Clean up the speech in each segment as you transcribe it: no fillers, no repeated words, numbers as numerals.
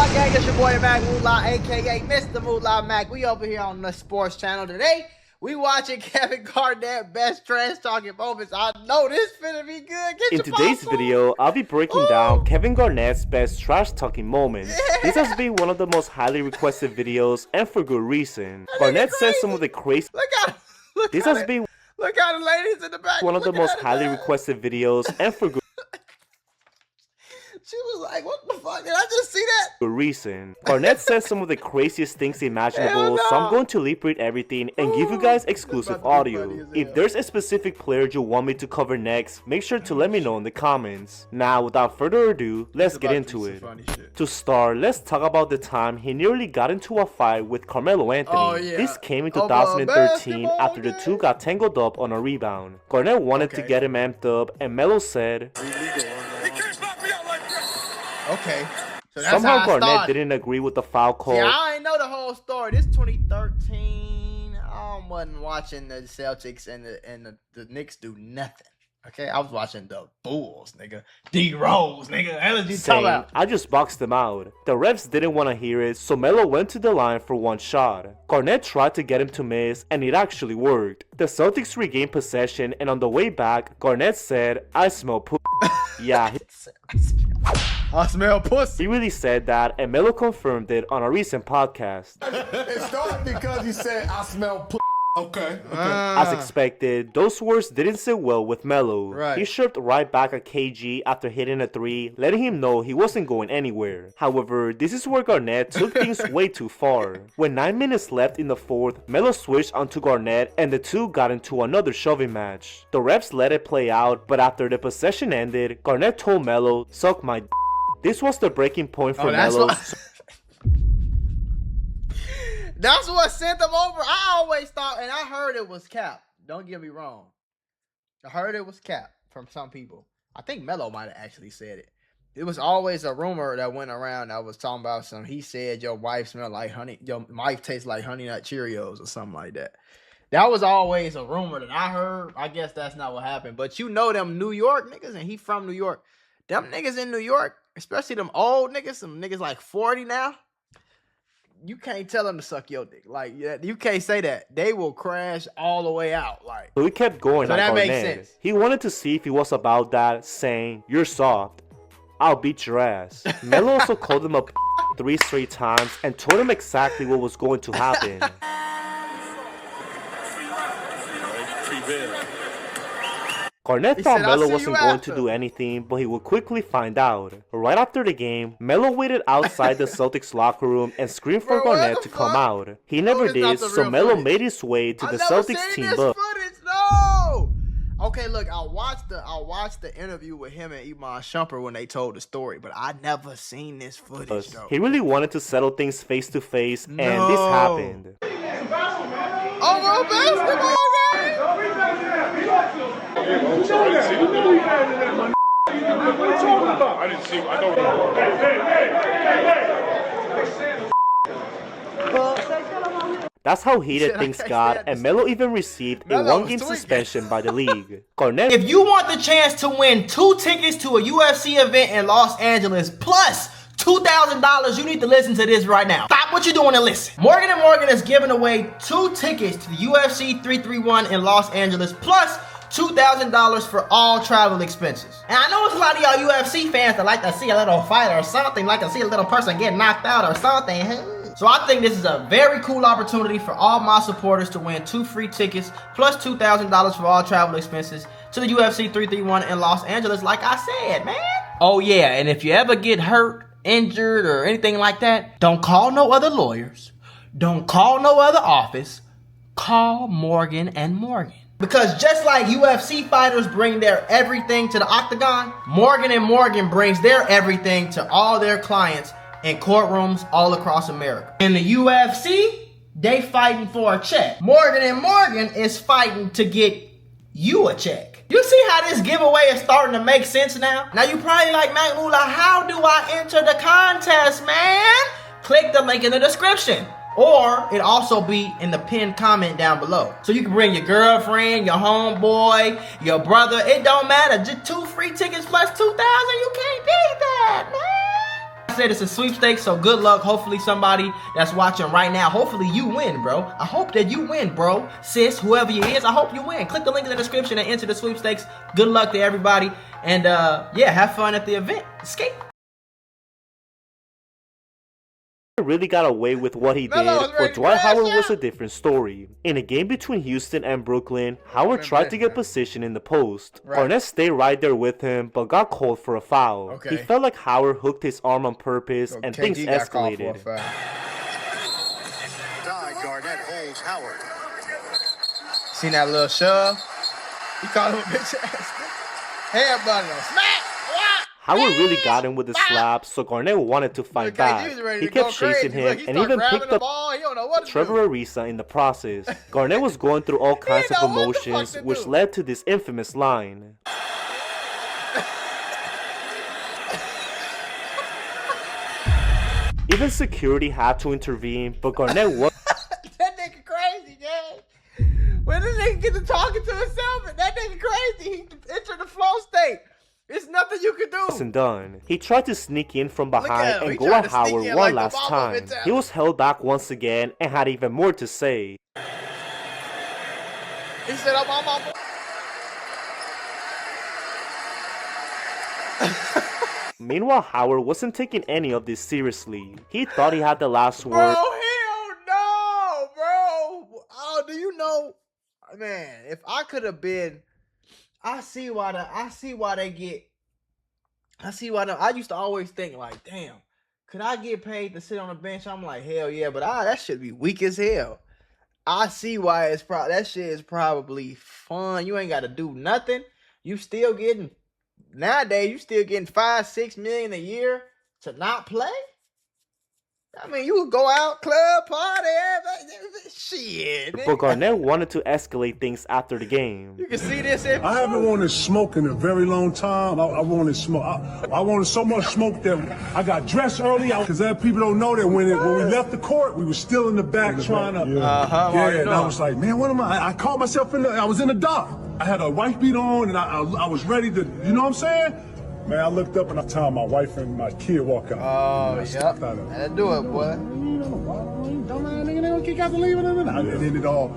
up, gang? It's your boy Mula, aka Mr. Mula Mac. We over here on the sports channel today. We watching Kevin Garnett best trash talking moments. I know this finna be good. In today's video, I'll be breaking down Kevin Garnett's best trash talking moments. Yeah. This has been one of the most highly requested videos, and for good reason. Garnett says some of the crazy. Look how the ladies in the back. One of the most highly requested videos, and for good She was like, what the fuck? Did I just see that? reason. Garnett says some of the craziest things imaginable, so I'm going to lip read everything and give you guys exclusive audio. If there's a specific player you want me to cover next, make sure to let me know in the comments. Now, without further ado, let's get into it. To start, let's talk about the time he nearly got into a fight with Carmelo Anthony. Oh, yeah. This came in 2013 after the two got tangled up on a rebound. Garnett wanted to get him amped up, and Melo said, okay. So that's somehow how Garnett didn't agree with the foul call. Yeah, I ain't know the whole story. This 2013. I wasn't watching the Celtics and the Knicks do nothing. Okay, I was watching the Bulls, nigga. D-Rose, nigga. Hell, you talking about? I just boxed them out. The refs didn't want to hear it, so Melo went to the line for one shot. Garnett tried to get him to miss, and it actually worked. The Celtics regained possession, and on the way back, Garnett said, "I smell poop." Yeah, I smell pussy. he really said that, and Melo confirmed it on a recent podcast. It started because he said, "I smell p." Okay. As expected, those words didn't sit well with Melo. Right. He chirped right back at KG after hitting a three, letting him know he wasn't going anywhere. However, this is where Garnett took things way too far. When 9 minutes left in the fourth, Melo switched onto Garnett and the two got into another shoving match. The refs let it play out, but after the possession ended, Garnett told Melo, "Suck my d." This was the breaking point for Melo. That's what sent them over. I always thought, and I heard it was cap. Don't get me wrong. I heard it was cap from some people. I think Melo might have actually said it. It was always a rumor that went around that was talking about some. He said your wife smelled like honey. Your wife tastes like Honey Nut Cheerios or something like that. That was always a rumor that I heard. I guess that's not what happened. But you know them New York niggas, and he from New York. Them niggas in New York, especially them old niggas, some niggas like 40 now. You can't tell them to suck your dick. Like, yeah, you can't say that. They will crash all the way out. Like, So he kept going So at that Garnett. makes sense. He wanted to see if he was about that, saying, "You're soft. I'll beat your ass." Melo also called him a 3 straight times and told him exactly what was going to happen. Garnett He thought said, "I'll Melo see wasn't you going after." to do anything, but he would quickly find out. Right after the game, Melo waited outside the Celtics locker room and screamed for Bro, what Garnett the to come fuck? out. He never it's not did, the so real Melo footage. made his way to I the never Celtics seen team this bus. footage. No. Okay, look, I watched the interview with him and Iman Shumpert when they told the story, but I never seen this footage though. He really wanted to settle things face to face, and this No. happened. Over a basketball game. I didn't see. I don't know. That's how heated Shit, I things can't got, stand and this. Melo even received a Melo was 1-game tweaking. suspension by the league. Garnett If you want the chance to win 2 tickets to a UFC event in Los Angeles plus $2,000, you need to listen to this right now. Stop what you're doing and listen. Morgan & Morgan is giving away 2 tickets to the UFC 331 in Los Angeles plus $2,000 for all travel expenses. And I know it's a lot of y'all UFC fans that like to see a little fight or something, like to see a little person get knocked out or something. So I think this is a very cool opportunity for all my supporters to win 2 free tickets plus $2,000 for all travel expenses to the UFC 331 in Los Angeles, like I said, man. Oh yeah, and if you ever get hurt, injured, or anything like that, don't call no other lawyers. Don't call no other office. Call Morgan & Morgan. Because just like UFC fighters bring their everything to the octagon, Morgan & Morgan brings their everything to all their clients in courtrooms all across America. In the UFC, they fighting for a check. Morgan & Morgan is fighting to get you a check. You see how this giveaway is starting to make sense now? Now you probably like, "Mac Mula, how do I enter the contest, man?" Click the link in the description. Or it also be in the pinned comment down below. So you can bring your girlfriend, your homeboy, your brother. It don't matter. Just 2 free tickets plus $2,000. You can't beat that, man. said, it's a sweepstakes, so good luck. Hopefully somebody that's watching right now, hopefully you win, bro. I hope that you win, bro. Sis, whoever you is, I hope you win. Click the link in the description and enter the sweepstakes. Good luck to everybody. And yeah, have fun at the event. Escape. Really got away with what he did, but Dwight Howard was a different story. In a game between Houston and Brooklyn, Howard tried to get position in the post. Garnett stayed right there with him, but got called for a foul. He felt like Howard hooked his arm on purpose, and things escalated. Garnett holds Howard. Seen that little shove? He called him a bitch ass. Headbutt him. Smack! Howard really got him with the slap, so Garnett wanted to fight back. He kept chasing him and even picked up Trevor Ariza in the process. Garnett was going through all kinds of emotions, which led to this infamous line. Even security had to intervene, but Garnett was... That nigga crazy, gang. When this nigga get to talking to himself, that nigga crazy. He entered the flow state. There's nothing you can do. Wasn't done. He tried to sneak in from behind and go at Howard one last time. He was held back once again and had even more to say. He said, "I'm on my." Meanwhile, Howard wasn't taking any of this seriously. He thought he had the last word. Bro, hell no, bro. Oh, do you know, man? If I could have been. I see why I used to always think like, damn, could I get paid to sit on the bench? I'm like, hell yeah, but that should be weak as hell. I see why it's that shit is probably fun. You ain't got to do nothing. You still getting nowadays. You still getting 5-6 million a year to not play. I mean, you would go out, club, party, shit. But Garnett wanted to escalate things after the game. You can see this. I haven't wanted smoke in a very long time. I wanted smoke. I wanted so much smoke that I got dressed early. Because people don't know that when we left the court, we were still in the back trying to. Yeah, and I was like, man, what am I? I caught myself I was in the dark. I had a wife beat on, and I was ready to. You know what I'm saying? Man, I looked up and I saw my wife and my kid walk out. Oh, yep. That'll do it, boy.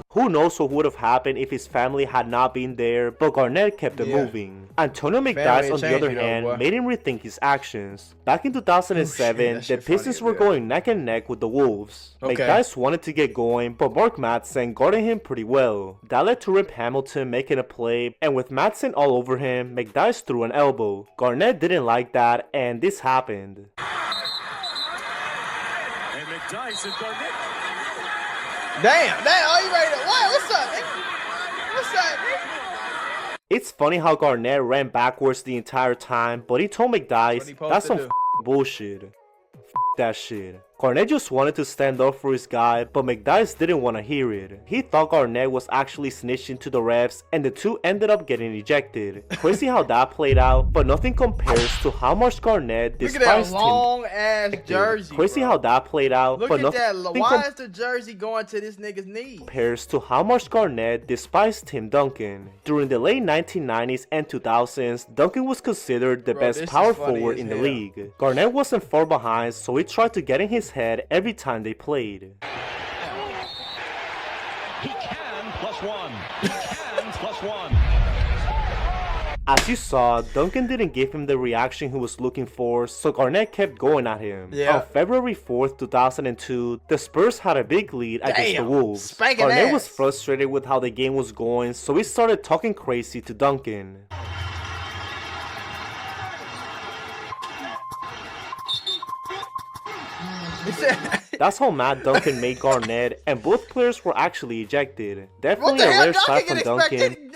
Who knows what would have happened if his family had not been there, but Garnett kept it moving. Antonio McDyess, on the other hand, made him rethink his actions. Back in 2007, the Pistons were going neck and neck with the Wolves. McDyess wanted to get going, but Mark Madsen guarded him pretty well. That led to Rip Hamilton making a play, and with Madsen all over him, McDyess threw an elbow. Garnett didn't like that, and this happened. And McDyess and Garnett. Damn, are you ready to what? What's up, nigga? What's up, nigga? It's funny how Garnett ran backwards the entire time, but he told McDyess, that's some bullshit. That shit. Garnett just wanted to stand up for his guy, but McDyess didn't want to hear it. He thought Garnett was actually snitching to the refs, and the two ended up getting ejected. Crazy how that played out, but nothing compares to how much Garnett despised him. Look at that long ass jersey. Crazy how that played out, look but at nothing that. Why is the jersey going to this nigga's knee? Compares to how much Garnett despised Tim Duncan. During the late 1990s and 2000s, Duncan was considered the best power forward in the league. Garnett wasn't far behind, so he tried to get in his head every time they played. He can +1. He can +1. As you saw, Duncan didn't give him the reaction he was looking for, so Garnett kept going at him. On February 4th, 2002, the Spurs had a big lead against the Wolves. Garnett was frustrated with how the game was going, so he started talking crazy to Duncan. That's how mad Duncan made Garnett, and both players were actually ejected. Definitely a rare sight from Duncan,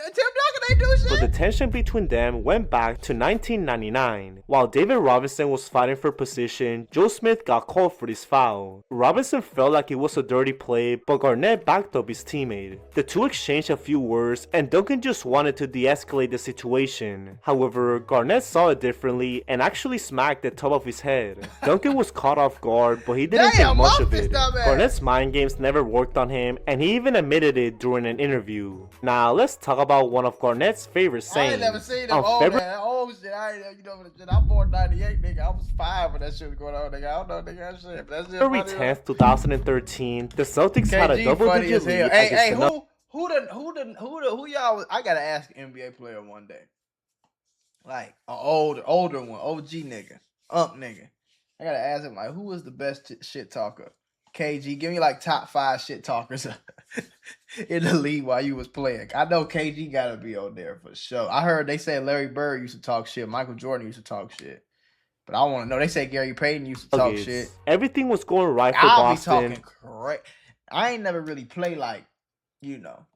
but the tension between them went back to 1999. While David Robinson was fighting for position, Joe Smith got called for this foul. Robinson felt like it was a dirty play, but Garnett backed up his teammate. The two exchanged a few words, and Duncan just wanted to de-escalate the situation. However, Garnett saw it differently and actually smacked the top of his head. Duncan was caught off guard, but he didn't think much of it. Garnett's mind games never worked on him, and he even admitted it during an interview. Now, let's talk about one of Garnett's favorite sayings. I ain't never seen them old old shit. I'm born 98, nigga. I was 5 when that shit was going on, nigga. I don't know, nigga. That shit. But that shit February 10th, 2013, the Celtics had a KG double-digit as hell. lead Hey, against the who y'all? I gotta ask an NBA player one day, like an older one, OG nigga, nigga. I gotta ask him like, who was the best shit talker? KG, give me like top 5 shit talkers in the league while you was playing. I know KG gotta be on there for sure. I heard they say Larry Bird used to talk shit, Michael Jordan used to talk shit. But I want to know. They say Gary Payton used to talk shit. Everything was going right for I'll Boston. be talking correct. I ain't never really played like, you know.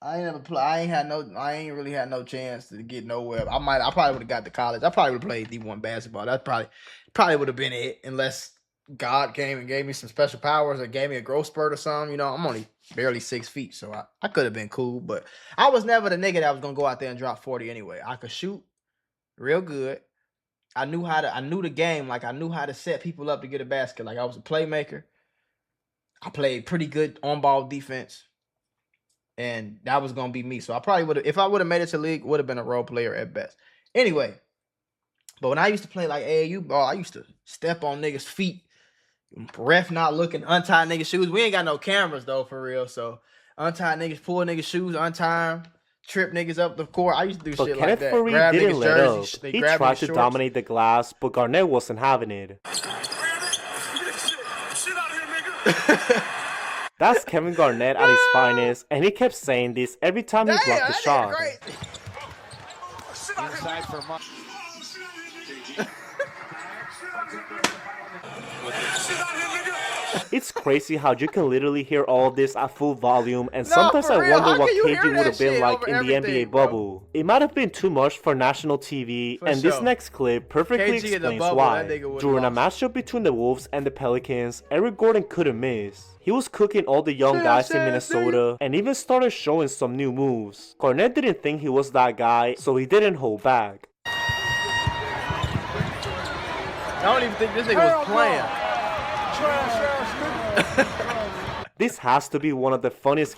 I ain't really had no chance to get nowhere. I probably would have got to college. I probably would have played D1 basketball. That probably would have been it, unless God came and gave me some special powers or gave me a growth spurt or something. You know, I'm only barely 6 feet, so I could have been cool. But I was never the nigga that was gonna go out there and drop 40 anyway. I could shoot real good. I knew the game. Like, I knew how to set people up to get a basket. Like, I was a playmaker. I played pretty good on-ball defense. And that was going to be me. So I probably would have, if I would have made it to league, would have been a role player at best. Anyway, but when I used to play like AAU ball, I used to step on niggas' feet. Ref not looking, untie niggas' shoes. We ain't got no cameras, though, for real. So untie niggas, pull niggas' shoes, untie them. Trip niggas up the court. I used to do shit Kenneth like that. Furry Grab didn't niggas' let up. jerseys. He tried to dominate the glass, but Garnett wasn't having it. That's Kevin Garnett at his finest, and he kept saying this every time he blocked a shot. Inside for Mula. It's crazy how you can literally hear all this at full volume, and sometimes I wonder what KG would have been like in the NBA bubble. It might have been too much for national TV, and this next clip perfectly explains why. During a matchup between the Wolves and the Pelicans, Eric Gordon couldn't miss. He was cooking all the young guys in Minnesota and even started showing some new moves. Garnett didn't think he was that guy, so he didn't hold back. I don't even think this nigga was playing. This has to be one of the funniest.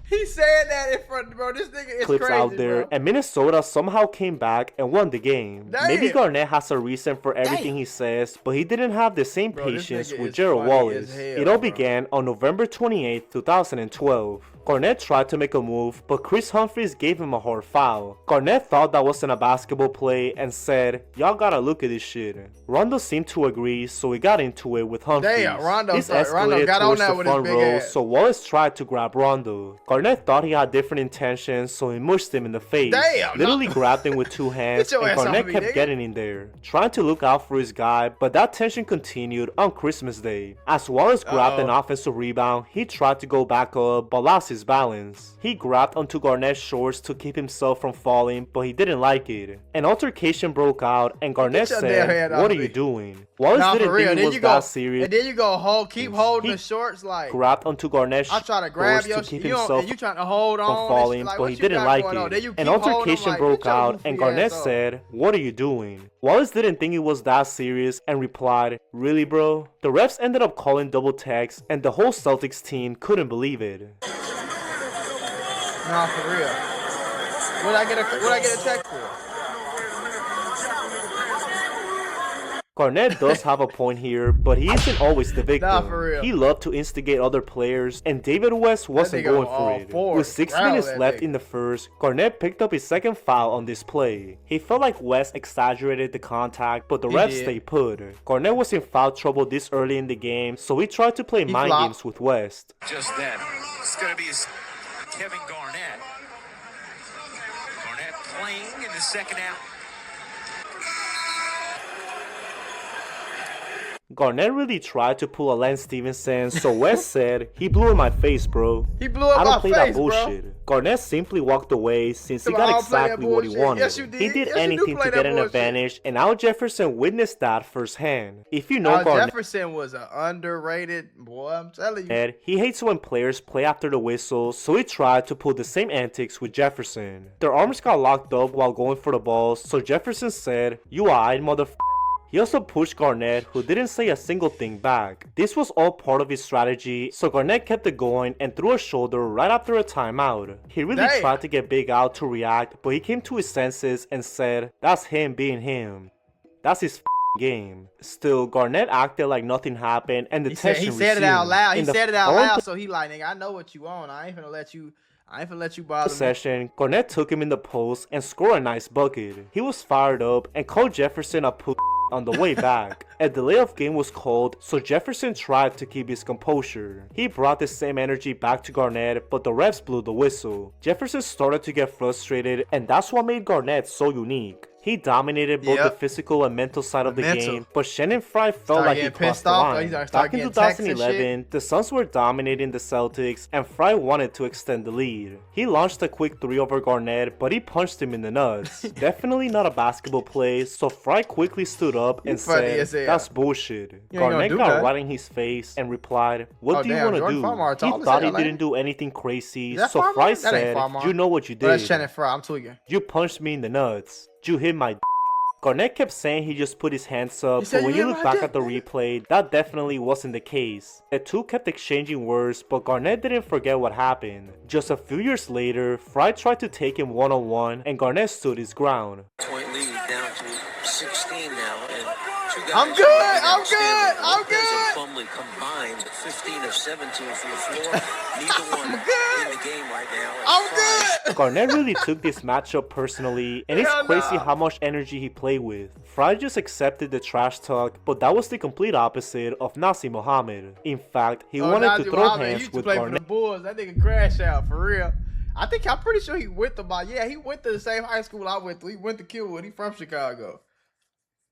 He's saying that in front, bro. This nigga is clips crazy, out there, bro. and Minnesota somehow came back and won the game. Damn. Maybe Garnett has a reason for everything he says, but he didn't have the same patience with Gerald Wallace. It all began on November 28, 2012. Garnett tried to make a move, but Chris Humphries gave him a hard foul. Garnett thought that wasn't a basketball play and said, "Y'all gotta look at this shit." Rondo seemed to agree, so he got into it with Humphries. Damn, Rondo this escalated got towards on that the with his front big row, ass. so Wallace tried to grab Rondo. Garnett thought he had different intentions, so he mushed him in the face. Damn, Literally grabbed him with two hands, your and ass off Garnett me, kept nigga. getting in there, trying to look out for his guy, but that tension continued on Christmas Day. As Wallace grabbed an offensive rebound, he tried to go back up, but lost his balance. He grabbed onto Garnett's shorts to keep himself from falling, but he didn't like it. An altercation broke out, and Garnett said, "What are you doing?" Wallace didn't think it was that serious. And then you go keep holding the shorts like. Grabbed onto Garnett's I try to grab shorts your to keep you himself and you trying to hold on from falling, like, but what he you didn't got like going on? Then you it. An keep holding altercation like, broke "Get your out, goofy and Garnett ass up." said, "What are you doing?" Wallace didn't think it was that serious and replied, "Really, bro?" The refs ended up calling double text, and the whole Celtics team couldn't believe it. Nah, for real. What I get a check for? Garnett does have a point here, but he isn't always the victim. Nah, for real. He loved to instigate other players, and David West wasn't nigga going on for all it. fours. With 6 Ground minutes that left nigga. in the first, Garnett picked up his second foul on this play. He felt like West exaggerated the contact, but the refs did. stayed put. Garnett was in foul trouble this early in the game, so he tried to play mind flopped. games with West. Just then, it's going to be Kevin Garnett. Garnett playing in the second half. Garnett really tried to pull a Lance Stevenson, so West said, "He blew in my face, bro." He blew up I my don't play face, that bullshit. bro. Garnett simply walked away since he Come on, I got don't play that exactly what he bullshit. wanted. Yes, you did. He did Yes, you do anything play to that get an bullshit. advantage, and Al Jefferson witnessed that firsthand. If you know Al Garnett, Jefferson was an underrated boy. I'm telling you. he hates when players play after the whistle, so he tried to pull the same antics with Jefferson. Their arms got locked up while going for the ball, so Jefferson said, "You alright, motherfucker?" He also pushed Garnett, who didn't say a single thing back. This was all part of his strategy, so Garnett kept it going and threw a shoulder right after a timeout. He really tried to get Big Al to react, but he came to his senses and said, "That's him being him. That's his game." Still, Garnett acted like nothing happened and the tension He said it out loud. He said it out loud, so he like, nigga, I know what you want. I ain't finna let you bother me. Garnett took him in the post and scored a nice bucket. He was fired up and called Jefferson a on the way back. A delay of game was called, so Jefferson tried to keep his composure. He brought the same energy back to Garnett, but the refs blew the whistle. Jefferson started to get frustrated, and that's what made Garnett so unique. He dominated both the physical and mental side of the game, but Shannon Fry felt like he crossed the line. Back in 2011, the Suns were dominating the Celtics, and Fry wanted to extend the lead. He launched a quick 3 over Garnett, but he punched him in the nuts. Definitely not a basketball play, so Fry quickly stood up and said, "That's bullshit." Garnett got right in his face and replied, "What do you want to do?" He thought he didn't do anything crazy, so Fry said, "You know what you did. That's Shannon Fry, I'm tweaking. You punched me in the nuts. You hit my d." Garnett kept saying he just put his hands up, but when you look back at the replay, that definitely wasn't the case. The two kept exchanging words, but Garnett didn't forget what happened. Just a few years later, Fry tried to take him one-on-one, and Garnett stood his ground. Point lead down to 16 now, and two guys I'm good. Plumlee combined 15 of 17 from the floor. Neither one in the game right now. I'm good. Garnett really took this matchup personally, and it's crazy how much energy he played with. Fry just accepted the trash talk, but that was the complete opposite of Nazi Muhammad. In fact, he wanted to throw hands with Garnett. For the Bulls. That nigga crash out for real. I'm pretty sure he went he went to the same high school I went to. He went to Killwood. He from Chicago.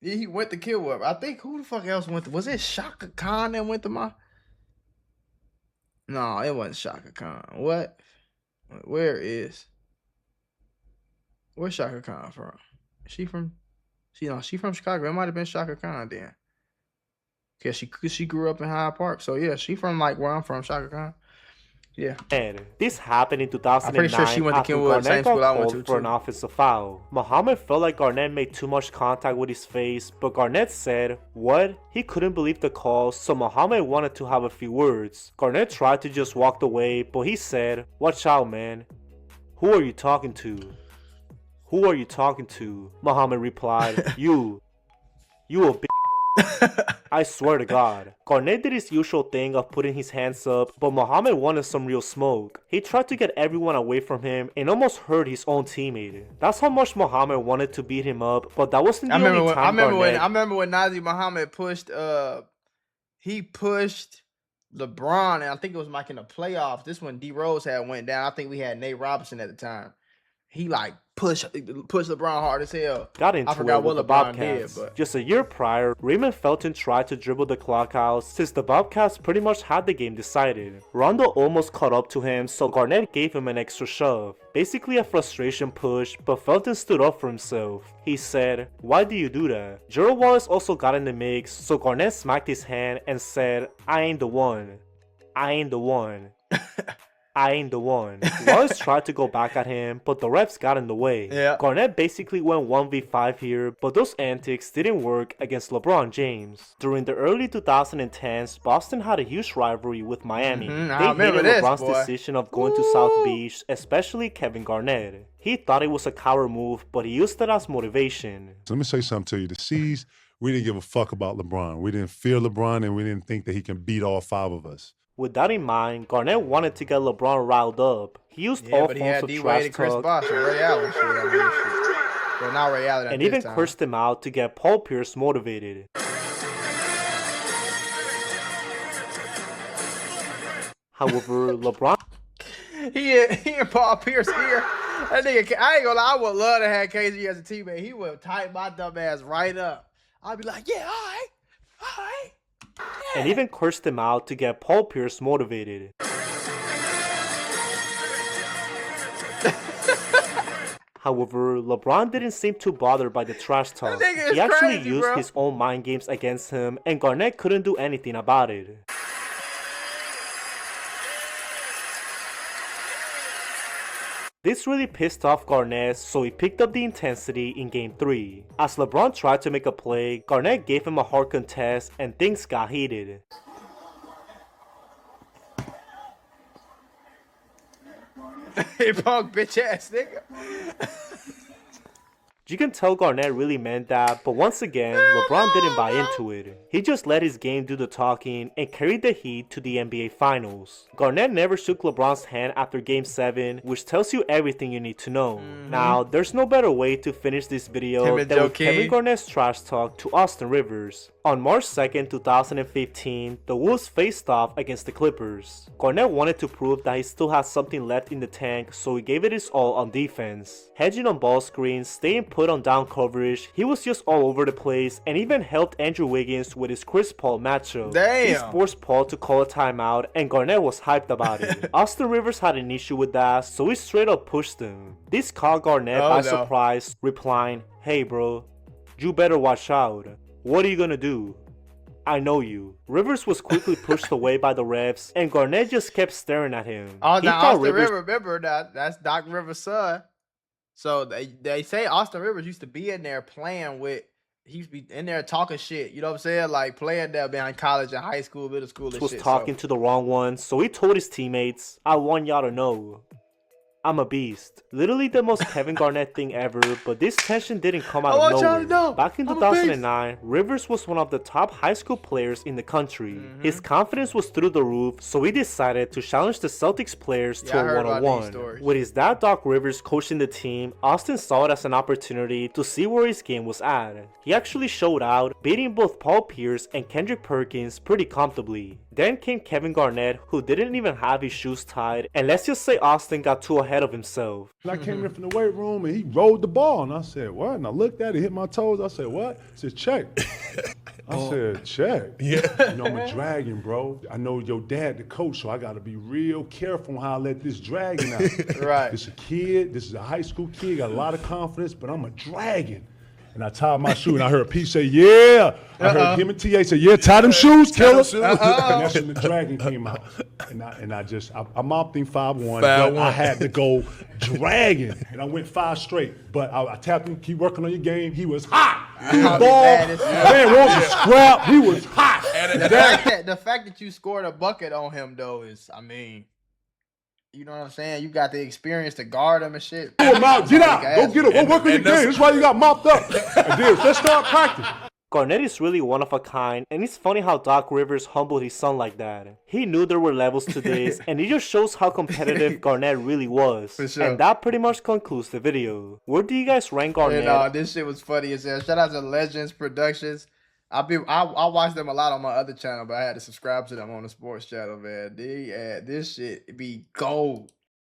Yeah, he went to Killwood. I think who the fuck else went to? Was it Shaka Khan that went to my? No, it wasn't Shaka Khan. What? Where's Shaka Khan from? She from Chicago. It might have been Shaka Khan then. Cause she grew up in Hyde Park. So yeah, she from like where I'm from, Shaka Khan. Yeah. This happened in 2009 I'm pretty sure she went to after Kenwood, Garnett same school I got went called to, for an offensive foul. Muhammad felt like Garnett made too much contact with his face, but Garnett said, "What?" He couldn't believe the call, so Muhammad wanted to have a few words. Garnett tried to just walk away, but he said, "Watch out, man. Who are you talking to?" "Who are you talking to?" Muhammad replied, You a b***." I swear to God. Garnett did his usual thing of putting his hands up, but Muhammad wanted some real smoke. He tried to get everyone away from him and almost hurt his own teammate. That's how much Muhammad wanted to beat him up, but that wasn't the only time Garnett... I remember when Nazi Muhammad pushed he pushed LeBron, and I think it was like in the playoffs. This one D Rose had went down. I think we had Nate Robinson at the time. He like pushed LeBron hard as hell. Got into it with the Bobcats. Just a year prior, Raymond Felton tried to dribble the clock out since the Bobcats pretty much had the game decided. Rondo almost caught up to him, so Garnett gave him an extra shove. Basically a frustration push, but Felton stood up for himself. He said, "Why do you do that?" Gerald Wallace also got in the mix, so Garnett smacked his hand and said, "I ain't the one. I ain't the one." I ain't the one. Wallace tried to go back at him, but the refs got in the way. Yeah. Garnett basically went 1v5 here, but those antics didn't work against LeBron James. During the early 2010s, Boston had a huge rivalry with Miami. They hated LeBron's decision of going to South Beach, especially Kevin Garnett. He thought it was a coward move, but he used it as motivation. So let me say something to you. The C's, we didn't give a fuck about LeBron. We didn't fear LeBron, and we didn't think that he can beat all 5 of us. With that in mind, Garnett wanted to get LeBron riled up. He used all forms of trash talk and even cursed him out to get Paul Pierce motivated. However, LeBron... He and Paul Pierce here. That nigga, I ain't gonna lie, I would love to have KG as a teammate. He would tighten my dumb ass right up. I'd be like, yeah, all right. And even cursed him out to get Paul Pierce motivated. However, LeBron didn't seem too bothered by the trash talk. He actually used his own mind games against him, and Garnett couldn't do anything about it. This really pissed off Garnett, so he picked up the intensity in Game 3. As LeBron tried to make a play, Garnett gave him a hard contest and things got heated. Hey, punk bitch ass nigga. You can tell Garnett really meant that, but once again, LeBron didn't buy into it. He just let his game do the talking and carried the Heat to the NBA Finals. Garnett never shook LeBron's hand after Game 7, which tells you everything you need to know. Now, there's no better way to finish this video than with Kevin Garnett's trash talk to Austin Rivers. On March 2nd, 2015, the Wolves faced off against the Clippers. Garnett wanted to prove that he still had something left in the tank, so he gave it his all on defense. Hedging on ball screens, staying put on down coverage, he was just all over the place and even helped Andrew Wiggins with his Chris Paul matchup. Damn. This forced Paul to call a timeout and Garnett was hyped about it. Austin Rivers had an issue with that, so he straight up pushed him. This caught Garnett by surprise, replying, "Hey bro, you better watch out. What are you gonna do? I know you." Rivers was quickly pushed away by the refs, and Garnett just kept staring at him. Oh, now Austin Rivers, remember that's Doc Rivers' son. So they say Austin Rivers used to be in there playing with, he used to be in there talking shit. You know what I'm saying? Like playing there behind college and high school, middle school and shit. Was talking to the wrong one, so he told his teammates, "I want y'all to know, I'm a beast." Literally the most Kevin Garnett thing ever, but this tension didn't come out of nowhere. Back in 2009, Rivers was one of the top high school players in the country. His confidence was through the roof, so he decided to challenge the Celtics players to a one-on-one. With his dad Doc Rivers coaching the team, Austin saw it as an opportunity to see where his game was at. He actually showed out, beating both Paul Pierce and Kendrick Perkins pretty comfortably. Then came Kevin Garnett, who didn't even have his shoes tied, and let's just say Austin got too ahead of himself. I came in from the weight room and he rolled the ball, and I said, "What?" And I looked at it, hit my toes. I said, "What?" He said, "Check." I said, "Check." Yeah. You know, I'm a dragon, bro. I know your dad, the coach, so I got to be real careful on how I let this dragon out. Right. This is a kid. This is a high school kid. Got a lot of confidence, but I'm a dragon. And I tied my shoe, and I heard P say, "Yeah." I heard him and TA say, "Yeah, tie them shoes, killer." And that's when the dragon came out. And I mopped him 5-1. But I had to go dragon. And I went 5 straight. But I tapped him, "Keep working on your game." He was hot. Man, won't scrap. He was hot. The fact that you scored a bucket on him, though, is, I mean, you know what I'm saying? You got the experience to guard him and shit. Get out. Go get him. Go work on your game. That's why you got mopped up. And then let's start practice. Garnett is really one of a kind, and it's funny how Doc Rivers humbled his son like that. He knew there were levels to this, and it just shows how competitive Garnett really was. For sure. And that pretty much concludes the video. Where do you guys rank Garnett? This shit was funny as hell. Shout out to Legends Productions. I watch them a lot on my other channel, but I had to subscribe to them on the sports channel, man. This shit be gold.